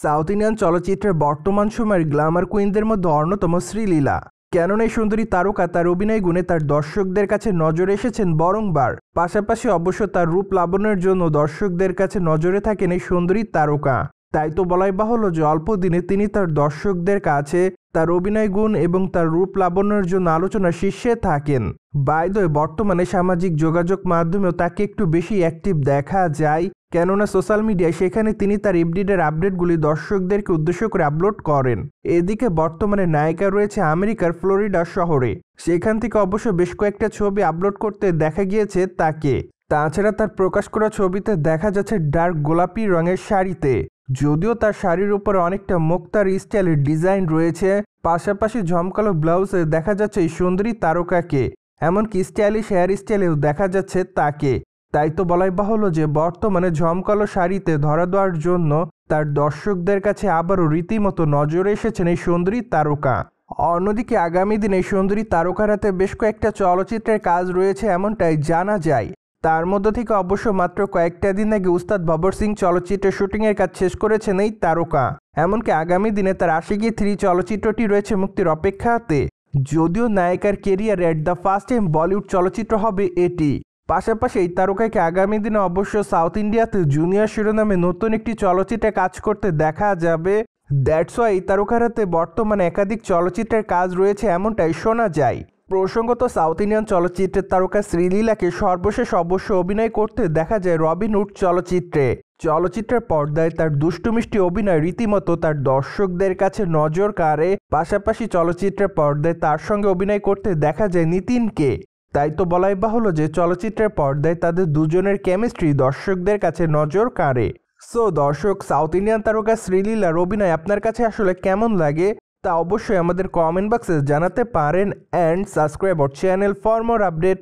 South Indian চলচ্চিত্রের বর্তমান সময়ের গ্ল্যামার কুইনদের মধ্যে অন্যতম শ্রীলীলা। কেননা এই সুন্দরী তারকা তার অভিনয় গুণে তার দর্শকদের কাছে নজরে এসেছেন বারংবার। পাশাপাশি অবশ্য তার রূপ লাবণ্যের জন্য দর্শকদের কাছে নজরে থাকেন এই সুন্দরী তারকা। তাই তো বলাই বাহুল্য যে অল্প দিনে তিনি তার দর্শকদের কাছে তার অভিনয় গুণ এবং তার রূপ লাবণ্যের জন্য আলোচনার শীর্ষে থাকেন। বাই দ্য ওয়ে, বর্তমানে সামাজিক যোগাযোগ মাধ্যমেও তাকে একটু বেশি অ্যাক্টিভ দেখা যায়, কেননা সোশ্যাল মিডিয়ায় সেখানে তিনি তার এভরিডের আপডেটগুলি দর্শকদেরকে উদ্দেশ্য করে আপলোড করেন। এদিকে বর্তমানে নায়িকা রয়েছে আমেরিকার ফ্লোরিডা শহরে। সেখান থেকে অবশ্য বেশ কয়েকটা ছবি আপলোড করতে দেখা গিয়েছে তাকে। তাছাড়া তার প্রকাশ করা ছবিতে দেখা যাচ্ছে ডার্ক গোলাপি রঙের শাড়িতে। যদিও তার শাড়ির উপরে অনেকটা মুক্তার স্টাইলের ডিজাইন রয়েছে, পাশাপাশি ঝমকালো ব্লাউজে দেখা যাচ্ছে এই সুন্দরী তারকাকে। এমনকি স্টাইলিশ হেয়ার স্টাইলেও দেখা যাচ্ছে তাকে। তাই তো বলাই বাহুল্য যে বর্তমানে ঝমকালো শাড়িতে ধরা দেওয়ার জন্য তার দর্শকদের কাছে আবারও রীতিমতো নজরে এসেছেন এই সুন্দরী তারকা। অন্যদিকে আগামী দিনে এই সুন্দরী তারকার হাতে বেশ কয়েকটা চলচ্চিত্রের কাজ রয়েছে এমনটাই জানা যায়। তার মধ্য থেকে অবশ্য মাত্র কয়েকটা দিন আগে উস্তাদ বাবর সিং চলচ্চিত্রের শুটিংয়ের কাজ শেষ করেছেন এই তারকা। এমনকি আগামী দিনে তার আশিকি 3 চলচ্চিত্রটি রয়েছে মুক্তির অপেক্ষাতে। যদিও নায়িকার কেরিয়ারে at the first time Bollywood চলচ্চিত্র হবে এটি। পাশাপাশি এই তারকাকে আগামী দিনে অবশ্য সাউথ ইন্ডিয়াতে জুনিয়র শিরোনামে নতুন একটি চলচ্চিত্রে কাজ করতে দেখা যাবে। দ্যাটস ওয়াই এই তারকার হাতে বর্তমানে একাধিক চলচ্চিত্রের কাজ রয়েছে এমনটাই শোনা যায়। প্রসঙ্গত, সাউথ ইন্ডিয়ান চলচ্চিত্রের তারকা শ্রীলীলাকে সর্বশেষ অবশ্য অভিনয় করতে দেখা যায় রবিনহুড চলচ্চিত্রে। চলচ্চিত্রের পর্দায় তার দুষ্টু মিষ্টি অভিনয় রীতিমতো তার দর্শকদের কাছে নজর কাড়ে। পাশাপাশি চলচ্চিত্রের পর্দায় তার সঙ্গে অভিনয় করতে দেখা যায় নিতিনকে। তাই তো বলাই বাহুল্য যে চলচ্চিত্রের পর্দায় তাদের দুজনের কেমিস্ট্রি দর্শকদের কাছে নজর কাড়ে। সো দর্শক, সাউথ ইন্ডিয়ান তারকা শ্রীলীলার অভিনয় আপনার কাছে আসলে কেমন লাগে তা অবশ্যই আমাদের কমেন্ট বক্সে জানাতে পারেন। And subscribe our channel for more update.